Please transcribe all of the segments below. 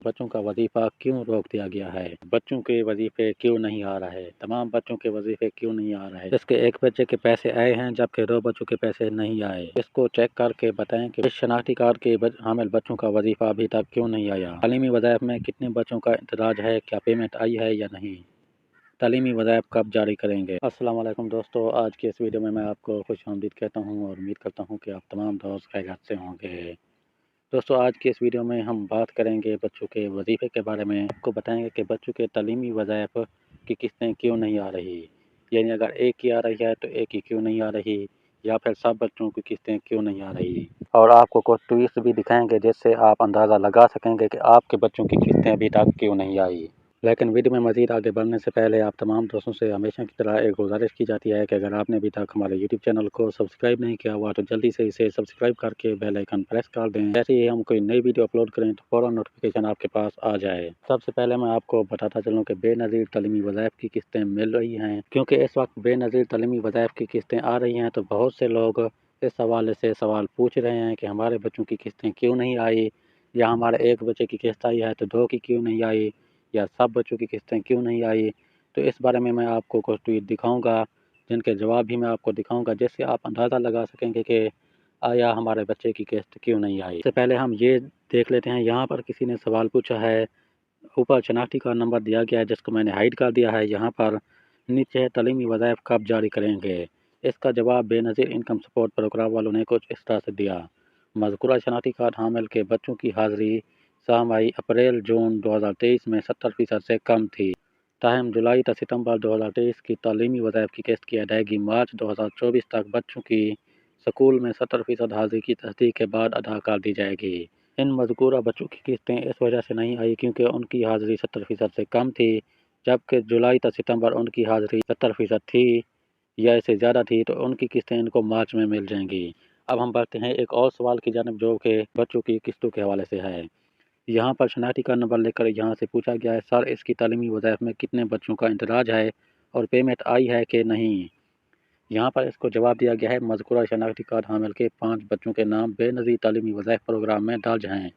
बच्चों का वजीफ़ा क्यों रोक दिया गया है? बच्चों के वजीफ़े क्यों नहीं आ रहे? तमाम बच्चों के वजीफ़े क्यों नहीं आ रहे? इसके एक बच्चे के पैसे आए हैं जबकि 2 बच्चों के पैसे नहीं आए। इसको चेक करके बताएं कि इस शनाख्ती कार्ड के हामिल बच्चों का वजीफ़ा अभी तक क्यों नहीं आया? तालीमी वज़ाइफ में कितने बच्चों का इंतराज है? क्या पेमेंट आई है या नहीं? तालीमी वज़ाइफ कब जारी करेंगे? अस्सलाम वालेकुम दोस्तों, आज की इस वीडियो में मैं आपको खुशामदीद कहता हूँ और उम्मीद करता हूँ कि आप तमाम दोस्त खैरियत से होंगे। दोस्तों, आज की इस वीडियो में हम बात करेंगे बच्चों के वजीफ़े के बारे में। आपको बताएंगे कि बच्चों के तालीमी वज़ाइफ की किस्तें क्यों नहीं आ रही, यानी अगर एक की आ रही है तो एक ही क्यों नहीं आ रही, या फिर सब बच्चों की किस्तें क्यों नहीं आ रही। और आपको कुछ ट्वीट्स भी दिखाएंगे जिससे आप अंदाज़ा लगा सकेंगे कि आपके बच्चों की किस्तें अभी तक क्यों नहीं आई। लेकिन वीडियो में मज़ीद आगे बढ़ने से पहले आप तमाम दोस्तों से हमेशा की तरह एक गुजारिश की जाती है कि अगर आपने अभी तक हमारे यूट्यूब चैनल को सब्सक्राइब नहीं किया हुआ तो जल्दी से इसे सब्सक्राइब करके बेल आइकन प्रेस कर दें। जैसे ही हम कोई नई वीडियो अपलोड करें तो फ़ौरन नोटिफिकेशन आपके पास आ जाए। सबसे पहले मैं आपको बताता चलूँ कि बेनज़ीर तालीमी वज़ाइफ की किस्तें मिल रही हैं, क्योंकि इस वक्त बेनज़ीर तालीमी वज़ाइफ की किस्तें आ रही हैं तो बहुत से लोग इस हवाले से सवाल पूछ रहे हैं कि हमारे बच्चों की किस्तें क्यों नहीं आई, या हमारे एक बच्चे की किस्त आई है तो 2 की क्यों नहीं आई, या सब बच्चों की किस्तें क्यों नहीं आई। तो इस बारे में मैं आपको कुछ ट्वीट दिखाऊंगा जिनके जवाब भी मैं आपको दिखाऊंगा, जिससे आप अंदाज़ा लगा सकेंगे कि आया हमारे बच्चे की किस्त क्यों नहीं आई। इससे पहले हम ये देख लेते हैं, यहाँ पर किसी ने सवाल पूछा है, ऊपर शनाख्ती का नंबर दिया गया है जिसको मैंने हाइड कर दिया है, यहाँ पर नीचे है तालीमी वज़ाइफ कब जारी करेंगे। इसका जवाब बेनज़ीर इनकम सपोर्ट प्रोग्राम वालों ने कुछ इस तरह से दिया। मज़कूरा शनाख्ती कार्ड हामिल के बच्चों की हाज़िरी सामाई अप्रैल-जून 2023 में 70% से कम थी। ताहम जुलाई से सितंबर 2023 की तालीमी वज़ाइफ की किस्त की अदायगी मार्च 2024 तक बच्चों की स्कूल में 70% हाज़िरी की तस्दीक के बाद अदा कर दी जाएगी। इन मज़कूरा बच्चों की किस्तें इस वजह से नहीं आई क्योंकि उनकी हाज़िरी 70% से कम थी, जबकि जुलाई से सितंबर उनकी हाज़िरी 70% थी या इससे ज़्यादा थी, तो उनकी किस्तें इनको मार्च में मिल जाएंगी। अब हम बढ़ते हैं एक और सवाल की जानिब जो कि बच्चों की किस्तों के हवाले से है। यहाँ पर शनाख्ती का नंबर लेकर यहाँ से पूछा गया है, सर इसकी तालीमी वज़ाइफ में कितने बच्चों का इंतराज है और पेमेंट आई है कि नहीं। यहाँ पर इसको जवाब दिया गया है, मज़कूरा शनाख्ती कार्ड हामिल के 5 बच्चों के नाम बेनज़ीर तालीमी वज़ाइफ प्रोग्राम में दर्ज हैं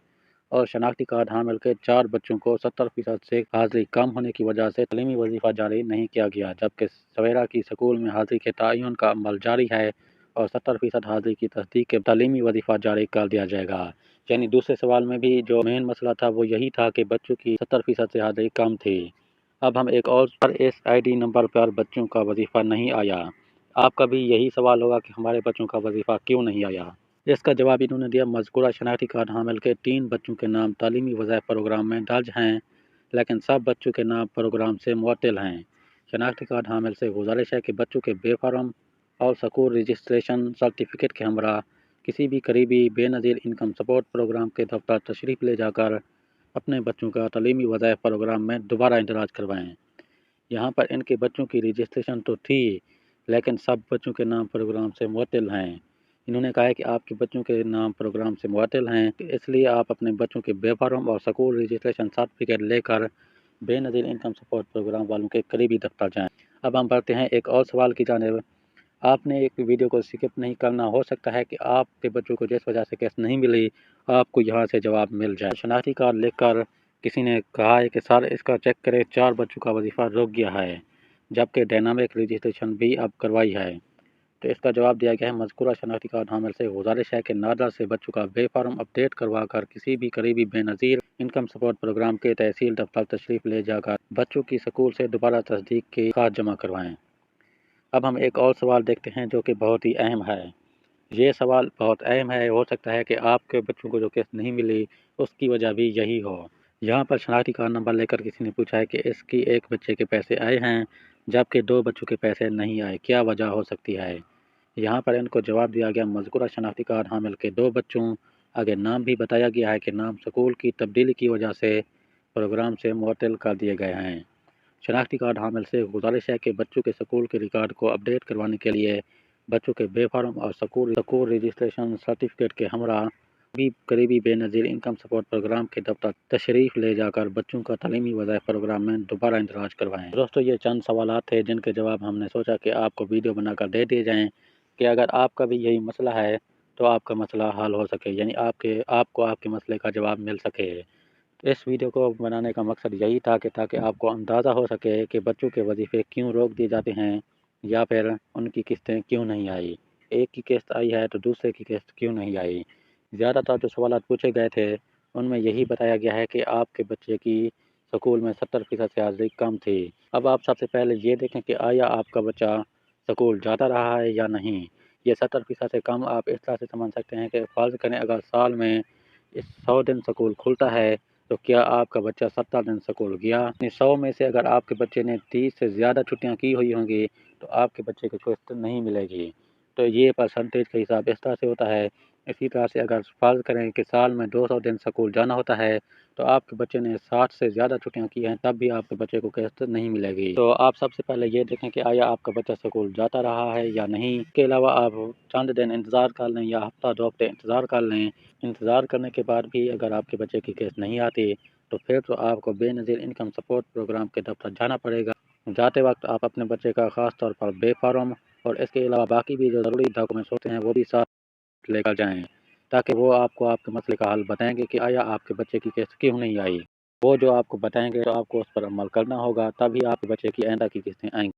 और शनाख्ती कार्ड हामिल के 4 बच्चों को 70% से हाज़िरी कम होने की वजह से तालीमी वजीफ़ा जारी नहीं किया गया, जबकि सवेरा की स्कूल में हाज़िरी के तयन का अमल जारी है और 70% हाज़िरी की तस्दीक के तालीमी वजीफ़ा जारी कर दिया जाएगा। यानी दूसरे सवाल में भी जो मेन मसला था वो यही था कि बच्चों की 70% से हाज़िरी कम थी। अब हम एक और पर इस आईडी नंबर पर बच्चों का वजीफ़ा नहीं आया। आपका भी यही सवाल होगा कि हमारे बच्चों का वजीफ़ा क्यों नहीं आया। इसका जवाब इन्होंने दिया, मज़कूरा शनाख्ती कार्ड हामिल के 3 बच्चों के नाम तालीमी वज़ाइफ प्रोग्राम में दर्ज हैं, लेकिन सब बच्चों के नाम प्रोग्राम से मुअत्तल हैं। शनाख्ती कार्ड हामिल से गुजारिश है कि बच्चों के बेफार्म और स्कूल रजिस्ट्रेशन सर्टिफिकेट के हमरा किसी भी करीबी बेनज़ीर इनकम सपोर्ट प्रोग्राम के दफ्तर तशरीफ़ ले जाकर अपने बच्चों का तालीमी वज़ाइफ प्रोग्राम में दोबारा इंदराज करवाएँ। यहाँ पर इनके बच्चों की रजिस्ट्रेशन तो थी, लेकिन सब बच्चों के नाम प्रोग्राम से मुअत्तल हैं। इन्होंने कहा है कि आपके बच्चों के नाम प्रोग्राम से मुअत्तल हैं, तो इसलिए आप अपने बच्चों के बेफार्म और स्कूल रजिस्ट्रेशन सर्टिफिकेट लेकर बेनज़ीर इनकम सपोर्ट प्रोग्राम वालों के करीबी दफ्तर जाएँ। अब हम बढ़ते हैं एक और सवाल की जानिब। आपने एक वीडियो को स्किप नहीं करना, हो सकता है कि आपके बच्चों को जिस वजह से किस्त नहीं मिली आपको यहाँ से जवाब मिल जाए। शनाख्ती कार्ड लिखकर किसी ने कहा है कि सर इसका चेक करें, 4 बच्चों का वजीफ़ा रुक गया है जबकि डायनामिक रजिस्ट्रेशन भी अब करवाई है। तो इसका जवाब दिया गया है, मज़कूरा शनाख्ती कार्ड हामिल से गुजारिश है कि नादर से बच्चों का बेफार्म अपडेट करवा कर किसी भी करीबी बेनज़ीर इनकम सपोर्ट प्रोग्राम के तहसील दफ्तर तशरीफ़ ले जाकर बच्चों की स्कूल से दोबारा तस्दीक की खात जमा करवाएँ। अब हम एक और सवाल देखते हैं जो कि बहुत ही अहम है। ये सवाल बहुत अहम है, हो सकता है कि आपके बच्चों को जो किस्त नहीं मिली उसकी वजह भी यही हो। यहाँ पर शनाख्ती कार्ड नंबर लेकर किसी ने पूछा है कि इसकी एक बच्चे के पैसे आए हैं जबकि 2 बच्चों के पैसे नहीं आए, क्या वजह हो सकती है। यहाँ पर इनको जवाब दिया गया, मज़कूरा शनाख्ती कार्ड हामिल के 2 बच्चों, आगे नाम भी बताया गया है कि नाम स्कूल की तब्दीली की वजह से प्रोग्राम से मुअत्तल कर दिए गए हैं। शनाख्ती कार्ड हामिल से गुजारिश है कि बच्चों के स्कूल के रिकॉर्ड को अपडेट करवाने के लिए बच्चों के बेफार्म और स्कूल रजिस्ट्रेशन सर्टिफिकेट के हमरा भी करीबी बेनज़ीर इनकम सपोर्ट प्रोग्राम के दफ्तर तशरीफ़ ले जाकर बच्चों का तालीमी वज़ाइफ प्रोग्राम में दोबारा इंदराज करवाएँ। दोस्तों, ये चंद सवाल थे जिनके जवाब हमने सोचा कि आपको वीडियो बनाकर दे दिए जाएँ कि अगर आपका भी यही मसला है तो आपका मसला हल हो सके, यानी आपको आपके मसले का जवाब मिल सके। इस वीडियो को बनाने का मकसद यही था कि ताकि आपको अंदाज़ा हो सके कि बच्चों के वजीफ़े क्यों रोक दिए जाते हैं या फिर उनकी किस्तें क्यों नहीं आई। एक की किस्त आई है तो दूसरे की किस्त क्यों नहीं आई। ज़्यादातर जो सवाल पूछे गए थे उनमें यही बताया गया है कि आपके बच्चे की स्कूल में 70% से ज़्यादा कम थी। अब आप सबसे पहले ये देखें कि आया आपका बच्चा स्कूल जाता रहा है या नहीं। ये 70% से कम आप इस तरह से समझ सकते हैं कि फ़र्ज़ करें अगर साल में इस 100 दिन स्कूल खुलता है तो क्या आपका बच्चा 70 दिन स्कूल गया। 100 में से अगर आपके बच्चे ने 30 से ज़्यादा छुट्टियां की हुई होंगी तो आपके बच्चे को किस्त नहीं मिलेगी। तो ये परसेंटेज का हिसाब इस तरह से होता है। इसी तरह से अगर फ़र्ज़ करें कि साल में 200 दिन स्कूल जाना होता है तो आपके बच्चे ने 60 से ज़्यादा छुट्टियां की हैं तब भी आपके बच्चे को किस्त नहीं मिलेगी। तो आप सबसे पहले ये देखें कि आया आपका बच्चा स्कूल जाता रहा है या नहीं। इसके अलावा आप चंद दिन इंतज़ार कर लें या हफ्ता 2 हफ्ते इंतज़ार कर लें। इंतज़ार करने के बाद भी अगर आपके बच्चे की किस्त नहीं आती तो फिर तो आपको बेनज़ीर इनकम सपोर्ट प्रोग्राम के दफ्तर जाना पड़ेगा। जाते वक्त आप अपने बच्चे का ख़ास तौर पर बे फार्म और इसके अलावा बाकी भी जो ज़रूरी डॉक्यूमेंट्स होते हैं वो भी साथ लेकर जाएं ताकि वो आपको आपके मसले का हल बताएंगे कि आया आपके बच्चे की किस्त क्यों नहीं आई। वो जो आपको बताएंगे तो आपको उस पर अमल करना होगा, तभी आपके बच्चे की आइंदा की किस्तें आएंगी।